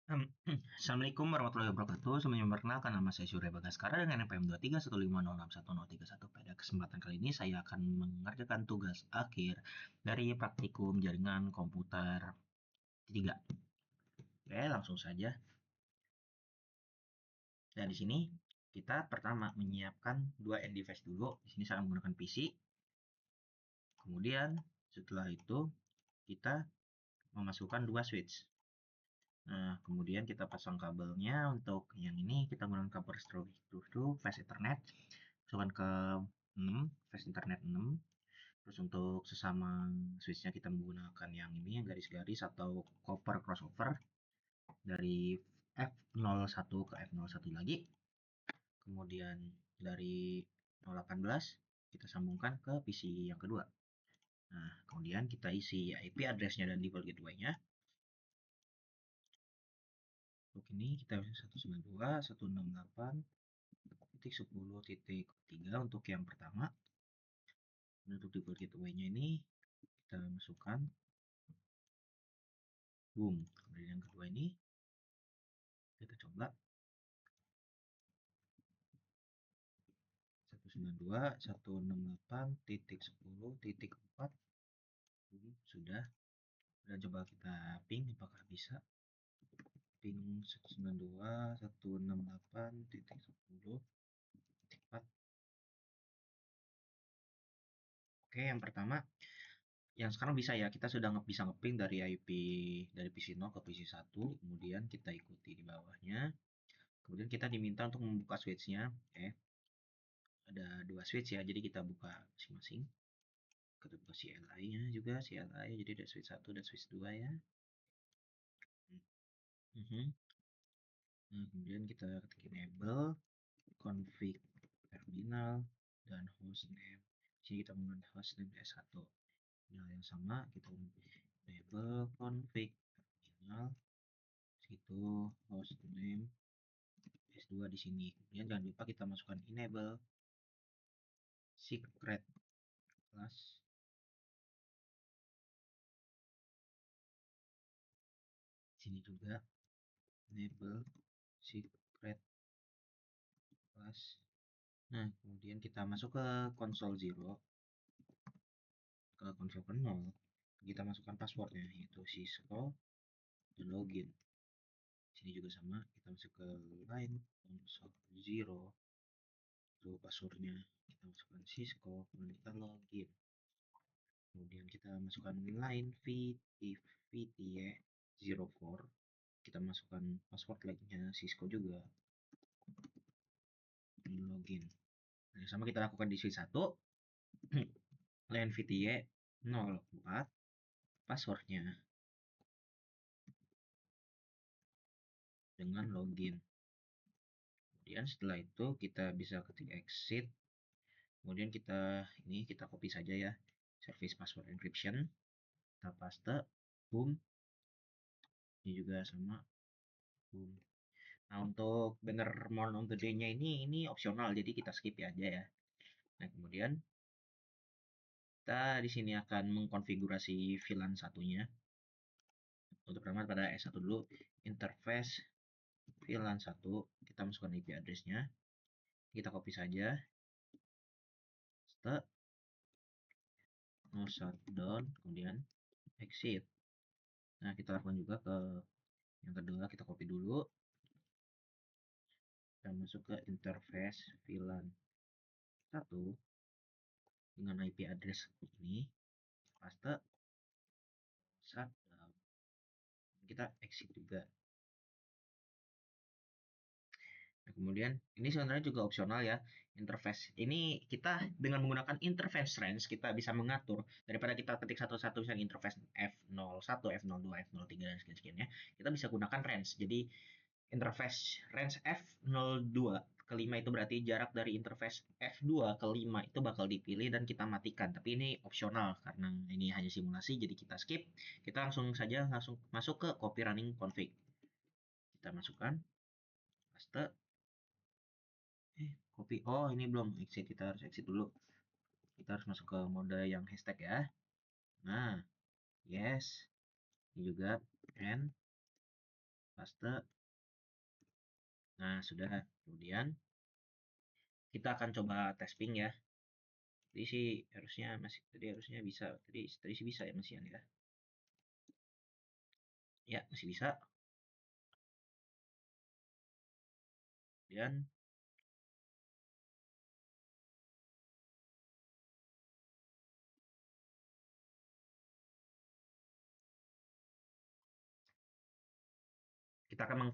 Assalamualaikum warahmatullahi wabarakatuh. Sebelumnya memperkenalkan, nama saya Surya Bagaskara dengan NPM 231506131. Pada kesempatan kali ini saya akan mengerjakan tugas akhir dari praktikum jaringan komputer 3. Oke, langsung saja. Dan di sini kita pertama menyiapkan dua end device dulu. Di sini saya menggunakan PC. Kemudian setelah itu kita memasukkan dua switch. Nah, kemudian kita pasang kabelnya. Untuk yang ini kita menggunakan kabel dulu fast ethernet. Masukkan ke 6, fast ethernet 6. Terus untuk sesama switchnya kita menggunakan yang ini, yang garis-garis atau copper crossover dari F01 ke F01 lagi. Kemudian dari 018 kita sambungkan ke PC yang kedua. Nah, kemudian kita isi IP address-nya dan default gateway-nya. Untuk ini kita 192.168.10.3 untuk yang pertama. Untuk default gateway-nya ini kita masukkan boom. Kemudian yang kedua ini kita coba 192.168.10.4. Boom, sudah. Dan coba kita ping apakah bisa. Ping 192.168.10.4. Oke, yang pertama yang sekarang bisa ya, kita sudah bisa ngeping dari IP dari PC0 ke PC1. Kemudian kita ikuti di bawahnya. Kemudian kita diminta untuk membuka switch-nya. Oke, ada dua switch ya, jadi kita buka masing-masing. Kita buka CLI-nya juga, CLI, jadi ada switch 1 dan switch 2 ya. Nah, kemudian kita ketik enable config terminal dan hostname. Jadi kita menggunakan hostname S1. Nah, yang sama kita enable config terminal, situ hostname S2 di sini. Kemudian jangan lupa kita masukkan enable secret class. Sini juga enable secret class. Nah, kemudian kita masuk ke console 0, ke konsol 0. Kita masukkan passwordnya, yaitu Cisco dan login. Sini juga sama, kita masuk ke line console 0. Itu passwordnya, kita masukkan Cisco, kemudian kita login. Kemudian kita masukkan line VTY 04. Kita masukkan password lagi-nya Cisco juga. Login. Nah, sama kita lakukan di switch 1. Line VTY 04. Passwordnya dengan login. Kemudian setelah itu kita bisa ketik exit. Kemudian kita copy saja ya, service password encryption. Kita paste, boom. Ini juga sama, boom. Nah, untuk banner more on the day-nya ini opsional, jadi kita skip ya aja ya. Nah, kemudian kita di sini akan mengkonfigurasi VLAN satunya. Untuk pertama pada S1 dulu, interface VLAN 1, kita masukkan IP address-nya. Kita copy saja. Paste, no shutdown, kemudian exit. Nah, kita lakukan juga ke yang kedua, kita copy dulu. Kita masuk ke interface VLAN 1 dengan IP address ini. Paste, shutdown. Kita exit juga. Nah, kemudian ini sebenarnya juga opsional ya, interface. Ini kita dengan menggunakan interface range kita bisa mengatur daripada kita ketik satu-satu yang interface F01, F02, F03 dan sekian ya. Kita bisa gunakan range. Jadi interface range F02 ke 5 itu berarti jarak dari interface F2 ke 5 itu bakal dipilih dan kita matikan. Tapi ini opsional karena ini hanya simulasi, jadi kita skip. Kita langsung masuk ke copy running config. Kita masukkan, paste. Copy. Oh, ini belum exit, kita harus exit dulu. Kita harus masuk ke mode yang hashtag ya. Nah, yes. Ini juga end. paste. Nah, sudah. Kemudian kita akan coba tes ping ya. Tadi sih harusnya bisa. Tadi sih bisa ya Mas Ian ya. Ya, masih bisa. Kemudian kita akan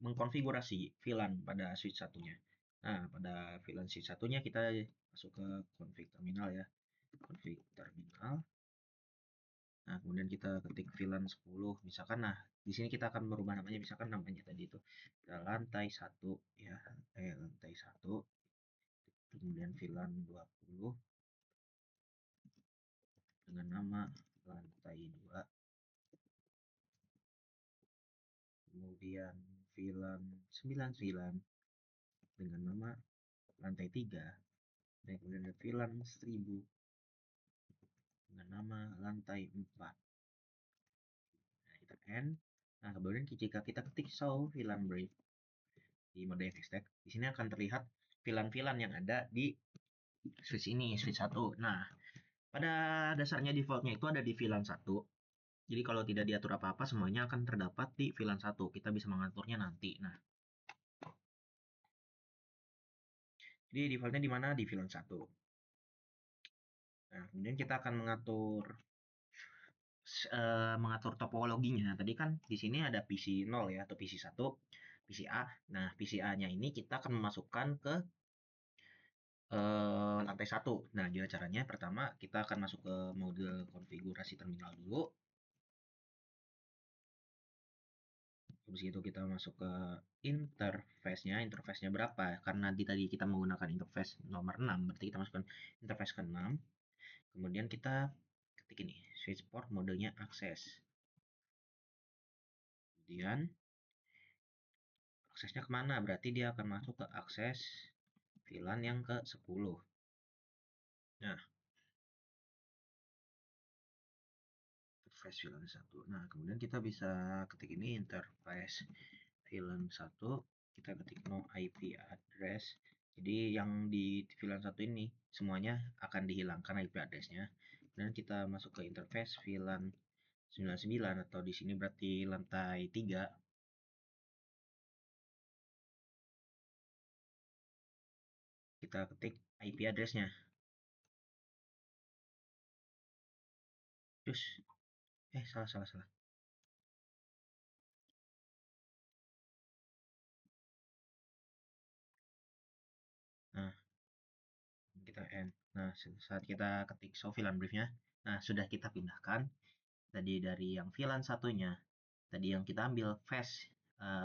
mengkonfigurasi VLAN pada switch satunya. Nah, pada VLAN switch satunya kita masuk ke config terminal ya. Config terminal. Nah, kemudian kita ketik VLAN 10 misalkan. Nah, di sini kita akan merubah namanya, misalkan namanya tadi itu lantai 1 ya, lantai 1, kemudian VLAN 20 dengan nama lantai 2, kemudian VLAN 99 dengan nama lantai 3, dan kemudian ada VLAN 1000 dengan nama lantai 4. Nah, kita end. Nah, kemudian jika kita ketik show VLAN brief di mode extract, di sini akan terlihat VLAN-VLAN yang ada di switch ini, switch 1. Nah, pada dasarnya defaultnya itu ada di VLAN 1. Jadi kalau tidak diatur apa-apa, semuanya akan terdapat di VLAN 1. Kita bisa mengaturnya nanti. Nah, jadi defaultnya di mana? Di VLAN 1. Nah, kemudian kita akan mengatur topologinya. Tadi kan di sini ada PC 0 ya, atau PC 1, PC A. Nah, PC A-nya ini kita akan memasukkan ke lantai 1. Nah, gimana caranya? Pertama, kita akan masuk ke mode konfigurasi terminal dulu. Habis itu kita masuk ke interface-nya. Interface-nya berapa? Karena tadi kita menggunakan interface nomor 6, berarti kita masukkan interface ke-6. Kemudian kita ketik ini, switch port modenya akses. Kemudian aksesnya kemana? Berarti dia akan masuk ke akses VLAN yang ke-10. Nah, interface VLAN 1. Nah, kemudian kita bisa ketik ini interface VLAN 1. Kita ketik no IP address. Jadi yang di VLAN 1 ini semuanya akan dihilangkan IP address-nya. Dan kita masuk ke interface VLAN 99, atau di sini berarti lantai 3. Kita ketik IP address-nya. Terus salah. Nah, kita end. Nah, saat kita ketik show VLAN brief-nya, nah sudah kita pindahkan tadi dari yang VLAN satunya, tadi yang kita ambil flash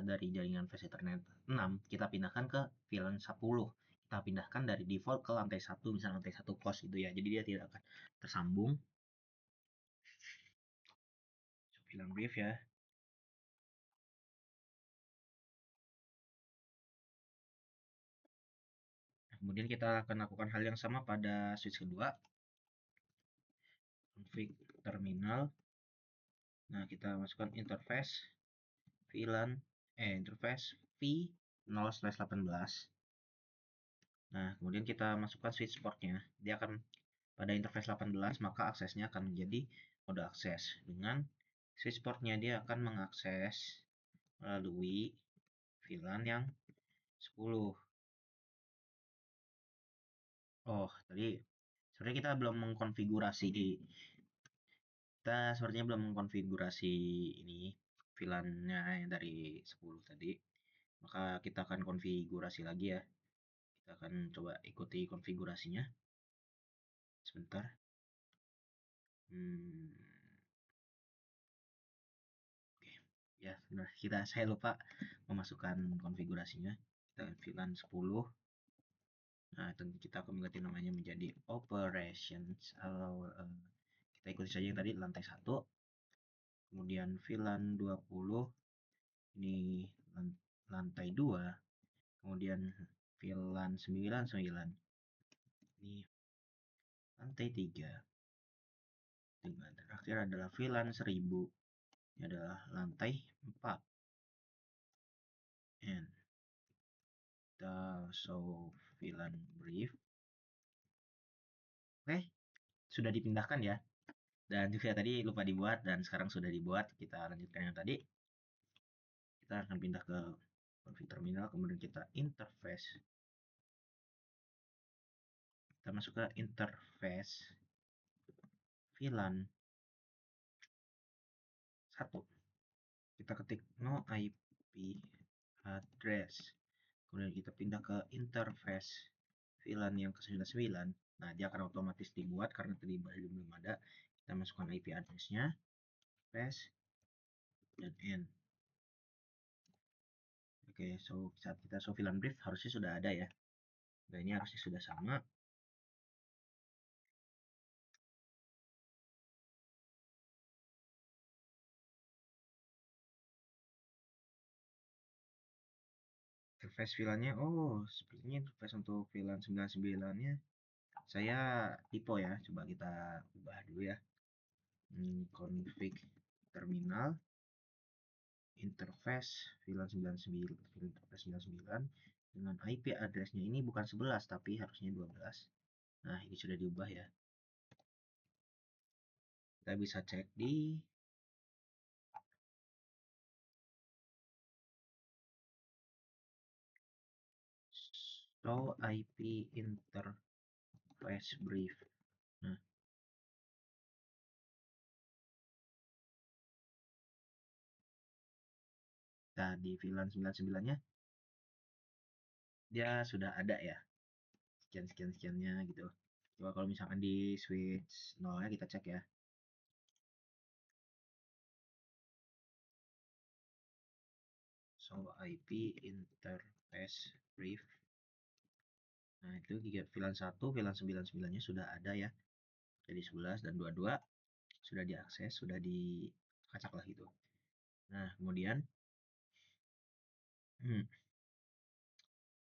dari jaringan flash Ethernet 6, kita pindahkan ke VLAN 10. Kita pindahkan dari default ke lantai 1, misalnya lantai 1 close gitu ya. Jadi dia tidak akan tersambung. VLAN brief ya. Kemudian kita akan lakukan hal yang sama pada switch kedua. Config terminal. Nah, kita masukkan interface VLAN interface V0/18. Nah, kemudian kita masukkan switch portnya. Dia akan pada interface 18, maka aksesnya akan menjadi mode akses. Dengan switch portnya dia akan mengakses melalui VLAN yang 10. Oh, tadi sebenarnya kita belum mengkonfigurasi kita sepertinya belum mengkonfigurasi ini VLAN-nya yang dari 10 tadi. Maka kita akan konfigurasi lagi ya. Kita akan coba ikuti konfigurasinya. Sebentar. Oke. Ya, benar. Saya lupa memasukkan konfigurasinya. Kita VLAN 10. Nah, tentu kita akan mengganti namanya menjadi operations. Kita ikuti saja yang tadi lantai 1. Kemudian VLAN 20 ini lantai 2. Kemudian VLAN 99 ini lantai 3. Dan terakhir adalah VLAN 1000. Ini adalah lantai 4. kita show VLAN brief. Oke, sudah dipindahkan ya. Dan juga tadi lupa dibuat dan sekarang sudah dibuat. Kita lanjutkan yang tadi. Kita akan pindah ke config terminal, kemudian kita interface. Kita masuk ke interface VLAN 1. Kita ketik no IP address. Kemudian kita pindah ke interface VLAN yang ke-99. Nah, dia akan otomatis dibuat karena tadi belum ada. Kita masukkan IP address-nya, paste, dan end. Oke, so saat kita show VLAN brief harusnya sudah ada ya. Nah, ini harusnya sudah sama. Interface VLAN-nya, oh sepertinya interface untuk VLAN 99-nya saya typo ya. Coba kita ubah dulu ya. Config terminal interface VLAN 99 interface 99 dengan IP address-nya ini bukan 11 tapi harusnya 12. Nah, ini sudah diubah ya. Kita bisa cek di show IP interface brief. Nah, di VLAN 99-nya dia sudah ada ya. Sekian-sekiannya gitu. Coba kalau misalkan di switch 0 nya kita cek ya. Show IP interface brief. Nah, itu giga VLAN 1, VLAN 99-nya sudah ada ya. Jadi 11 dan 22 sudah diakses, sudah dikacak lah gitu. Nah, kemudian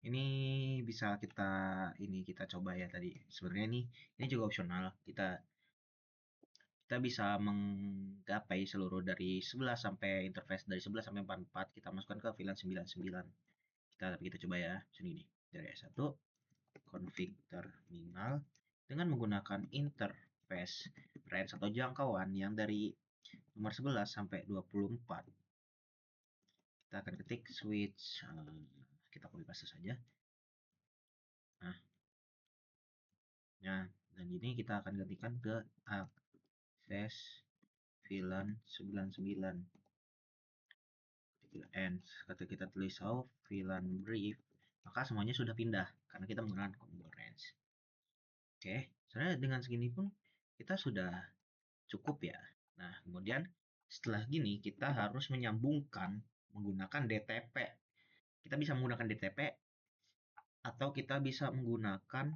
ini bisa kita coba ya tadi. Sebenarnya ini juga opsional. Kita bisa menggapai seluruh dari 11 sampai interface dari 11 sampai 44 kita masukkan ke VLAN 99. Kita coba ya. Sini nih. Dari S1 config terminal dengan menggunakan interface range atau jangkauan yang dari nomor 11 sampai 24. Kita akan ketik switch, kita copy paste saja. Nah, dan ini kita akan gantikan ke akses VLAN 99. End. Ketika kita tulis show VLAN brief, maka semuanya sudah pindah karena kita menggunakan combo range. Oke, sebenarnya dengan segini pun kita sudah cukup ya. Nah, kemudian setelah gini kita harus menyambungkan menggunakan DTP. Kita bisa menggunakan DTP atau kita bisa menggunakan,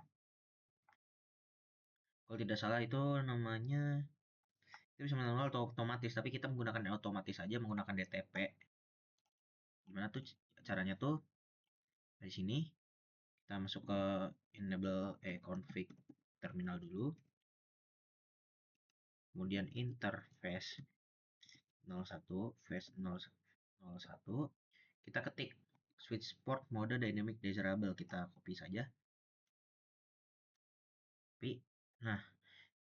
kalau tidak salah itu namanya, kita bisa manual atau otomatis, tapi kita menggunakan otomatis saja menggunakan DTP. Gimana tuh caranya tuh? Dari sini kita masuk ke enable config terminal dulu. Kemudian interface 01 face 01 kita ketik switch port mode dynamic desirable, kita copy saja. Nah,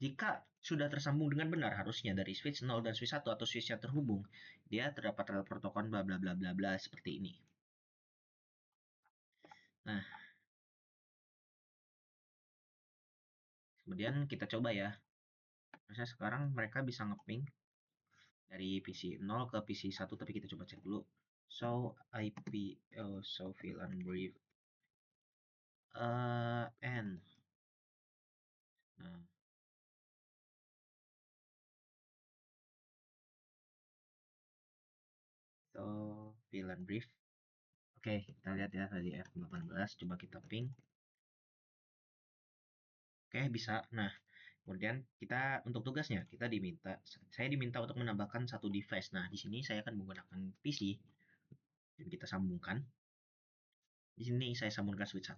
jika sudah tersambung dengan benar harusnya dari switch 0 dan switch 1 atau switch yang terhubung, dia terdapat rel protokol bla bla bla bla bla seperti ini. Nah, kemudian kita coba ya. Harusnya sekarang mereka bisa ngeping dari PC 0 ke PC 1, tapi kita coba cek dulu. Show IP, show VLAN brief N. Nah, so VLAN brief. Oke, kita lihat ya tadi F18, coba kita ping. Oke, bisa. Nah, kemudian kita untuk tugasnya saya diminta untuk menambahkan satu device. Nah, di sini saya akan menggunakan PC dan kita sambungkan. Di sini saya sambungkan switch 1.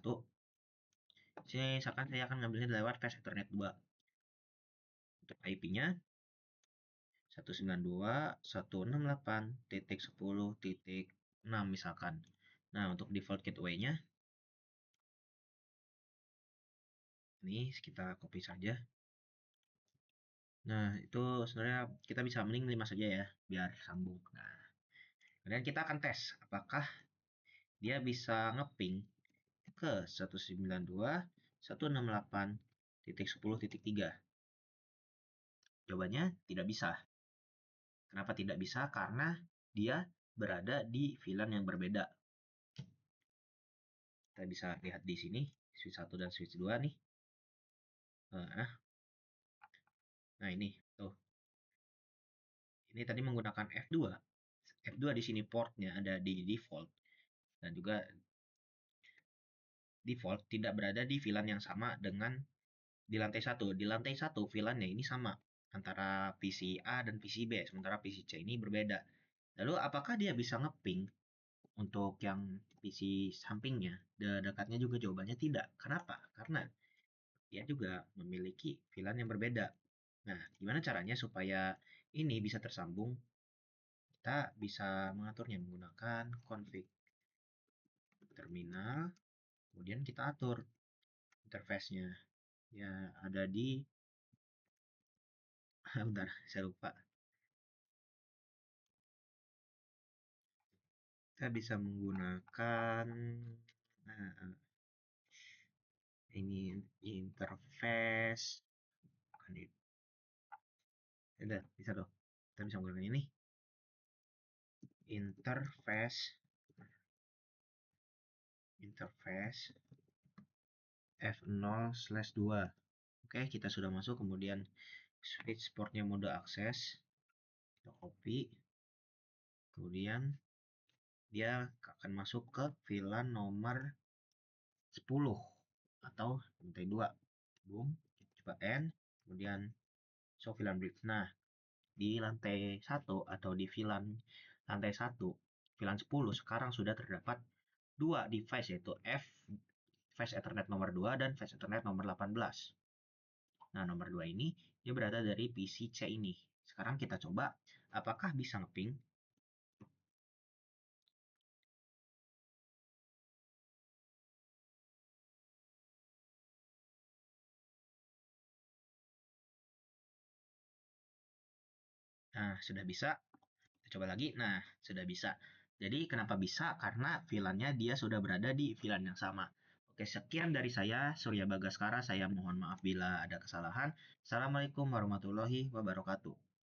Sini misalkan saya akan ngambilnya lewat flash Ethernet 2. Untuk IP-nya 192.168.10.6 misalkan. Nah, untuk default gateway-nya Ini kita copy saja. Nah, itu sebenarnya kita bisa mending 5 saja ya, biar sambung. Nah, kemudian kita akan tes apakah dia bisa ngeping ke 192.168.10.3. Jawabannya tidak bisa. Kenapa tidak bisa? Karena dia berada di VLAN yang berbeda. Kita bisa lihat di sini, switch 1 dan switch 2 nih. Nah, ini tuh. Ini tadi menggunakan F2. F2 di sini portnya ada di default dan juga default tidak berada di VLAN yang sama dengan di lantai 1. Di lantai 1 VLAN-nya ini sama antara PC A dan PC B, sementara PC C ini berbeda. Lalu apakah dia bisa ngeping untuk yang PC sampingnya? Dekatnya juga jawabannya tidak. Kenapa? Karena dia juga memiliki VLAN yang berbeda. Nah, gimana caranya supaya ini bisa tersambung? Kita bisa mengaturnya menggunakan config terminal, kemudian kita atur interface-nya. Ya, ada di bentar, saya lupa. Kita bisa menggunakan uh, ini interface. Udah, bisa tuh. Kita bisa menggunakan ini interface F0/2. Oke, kita sudah masuk, kemudian switch portnya mode akses, kita copy, kemudian dia akan masuk ke VLAN nomor 10 atau lantai 2. Boom, coba N, kemudian show VLAN brief. Nah, di lantai 1 atau di VLAN lantai 1, VLAN 10 sekarang sudah terdapat dua device, yaitu Flash Ethernet nomor 2 dan Flash Ethernet nomor 18. Nah, nomor 2 ini dia berada dari PC C ini. Sekarang kita coba apakah bisa ngeping. Nah, sudah bisa. Kita coba lagi. Nah, sudah bisa. Jadi kenapa bisa? Karena VLAN-nya dia sudah berada di VLAN yang sama. Oke, sekian dari saya, Surya Bagaskara. Saya mohon maaf bila ada kesalahan. Assalamualaikum warahmatullahi wabarakatuh.